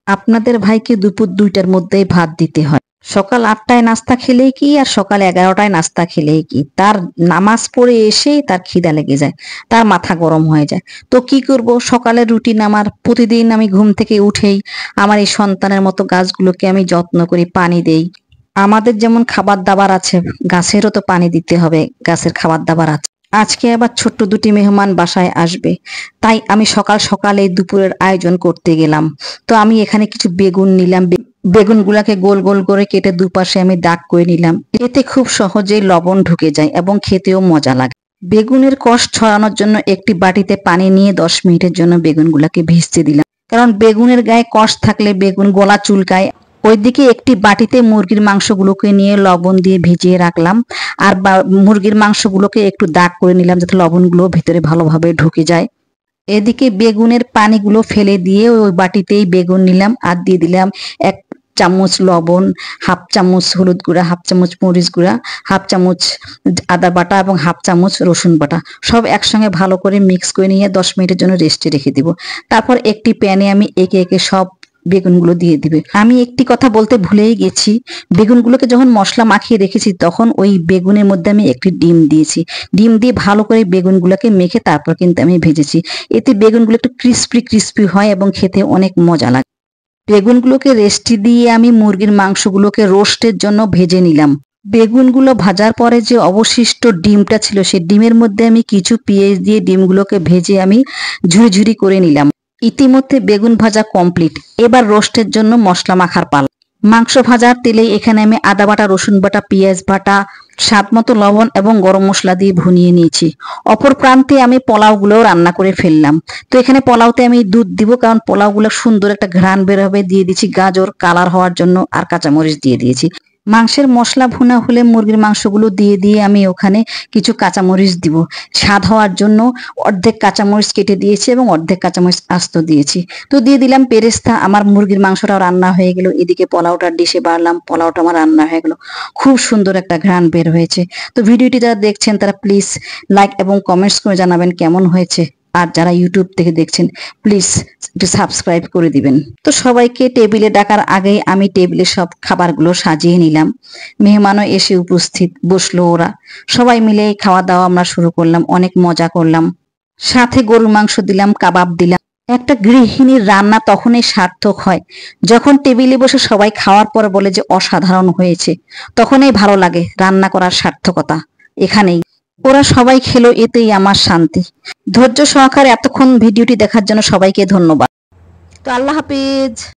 আপনাদের ভাইকে দুপুর ২টার মধ্যেই ভাত দিতে হয়। সকাল ৮টায় নাস্তা খেলেই কি আর সকাল ১১টায় নাস্তা খেলেই কি, তার নামাজ পড়ে এসেই তার খিদা লেগে যায়, তার মাথা গরম হয়ে যায়। তো কি করব, সকালের রুটিন আমার প্রতিদিন আমি ঘুম থেকে উঠেই আমার এই সন্তানের মতো গাছগুলোকে আমি যত্ন করি, পানি দেই। আমাদের যেমন খাবার দাবার আছে, গাছেরও তো পানি দিতে হবে, গাছের খাবার দাবার আছে। আজকে আবার ছোট্ট দুটি মেহমান বাসায় আসবে, তাই আমি সকাল সকালে দুপুরের আয়োজন করতে গেলাম। তো আমি এখানে কিছু বেগুন নিলাম, বেগুনগুলাকে গোল গোল করে কেটে দুপাশে আমি দাগ করে নিলাম। এতে খুব সহজেই লবণ ঢুকে যায় এবং খেতেও মজা লাগে। বেগুনের কষ ছড়ানোর জন্য একটি বাটিতে পানি নিয়ে ১০ মিনিটের জন্য বেগুনগুলাকে ভিজতে দিলাম, কারণ বেগুনের গায়ে কষ থাকলে বেগুন গলা চুলকায়। ওইদিকে একটি বাটিতে মুরগির মাংসগুলোকে নিয়ে লবণ দিয়ে ভিজিয়ে রাখলাম, আর মুরগির মাংসগুলোকে একটু দাগ করে নিলাম যাতে লবণগুলো ভিতরে ভালোভাবে ঢুকে যায়। এদিকে বেগুনের পানিগুলো ফেলে দিয়ে ওই বাটিতেই বেগুন নিলাম আর দিয়ে দিলাম ১ চামচ লবণ, ১/২ চামচ হলুদ গুঁড়া, ১/২ চামচ মরিচ গুঁড়া, ১/২ চামচ আদা বাটা এবং ১/২ চামচ রসুন বাটা, সব একসঙ্গে ভালো করে মিক্স করে নিয়ে ১০ মিনিটের জন্য রেস্টে রেখে দিব। তারপর একটি প্যানে আমি একে একে সব বেগুনগুলো দিয়ে দিবে। আমি একটি কথা বলতে ভুলেই গেছি, বেগুনগুলোকে যখন মশলা মাখিয়ে রেখেছি তখন ওই বেগুনের মধ্যে আমি একটি ডিম দিয়েছি। ডিম দিয়ে ভালো করে বেগুনগুলোকে মেখে তারপর কিন্তু আমি ভেজেছি। এতে বেগুনগুলো একটু ক্রিস্পি ক্রিস্পি হয় এবং খেতে অনেক মজা লাগে। বেগুনগুলোকে রেস্টে দিয়ে আমি মুরগির মাংসগুলোকে রোস্টের জন্য ভেজে নিলাম। বেগুনগুলো ভাজার পরে যে অবশিষ্ট ডিমটা ছিল সেই ডিমের মধ্যে আমি কিছু পেঁয়াজ দিয়ে ডিমগুলোকে ভেজে আমি ঝুরি ঝুরি করে নিলাম। ইতিমধ্যে বেগুন ভাজা কমপ্লিট। এবার রোস্টের জন্য মশলা মাখার পালা। মাংস ভাজার তেলে এখানে আমি আদা বাটা, রসুন বাটা, পেঁয়াজ বাটা, স্বাদ মতো লবণ এবং গরম মশলা দিয়ে ভুনিয়ে নিয়েছি। অপর প্রান্তে আমি পোলাওগুলো রান্না করে ফেললাম। তো এখানে পোলাওতে আমি দুধ দিব, কারণ পোলাওগুলো সুন্দর একটা ঘ্রাণ বের হবে। দিয়ে দিচ্ছি গাজর কালার হওয়ার জন্য, আর কাঁচামরিচ দিয়ে দিয়েছি। মাংসের মশলা ভুনা হলে মুরগির মাংসগুলো দিয়ে দিয়ে আমি ওখানে কিছু কাঁচামরিচ দিব স্বাদ হওয়ার জন্য। অর্ধেক কাঁচামরিচ কেটে দিয়েছি এবং অর্ধেক কাঁচামরিচ আস্ত দিয়েছি। তো দিয়ে দিলাম পেরেস্তা। আমার মুরগির মাংসটাও রান্না হয়ে গেল। এদিকে পোলাওটার ডিশে বাড়লাম, পোলাওটা আমার রান্না হয়ে গেল। খুব সুন্দর একটা ঘ্রাণ বের হয়েছে। তো ভিডিওটি যারা দেখছেন তারা প্লিজ লাইক এবং কমেন্টস করে জানাবেন কেমন হয়েছে। আর যারা ইউটিউব থেকে দেখছেন প্লিজ একটু সাবস্ক্রাইব করে দিবেন। তো সবাইকে টেবিলে ডাকার আগেই আমি টেবিলে সব খাবারগুলো সাজিয়ে নিলাম। মেহমানও এসে উপস্থিত, বসলো ওরা। সবাই মিলে খাওয়া দাওয়া আমরা শুরু করলাম, অনেক মজা করলাম। সাথে গরুর মাংস দিলাম, কাবাব দিলাম। একটা গৃহিণীর রান্না তখনই সার্থক হয় যখন টেবিলে বসে সবাই খাওয়ার পর বলে যে অসাধারণ হয়েছে। তখনই ভালো লাগে রান্না করার সার্থকতা এখানেই। ওরা সবাই খেলো, এতেই আমার শান্তি। ধৈর্য সহকারে এতক্ষণ ভিডিওটি দেখার জন্য সবাইকে ধন্যবাদ। তো আল্লাহ হাফিজ।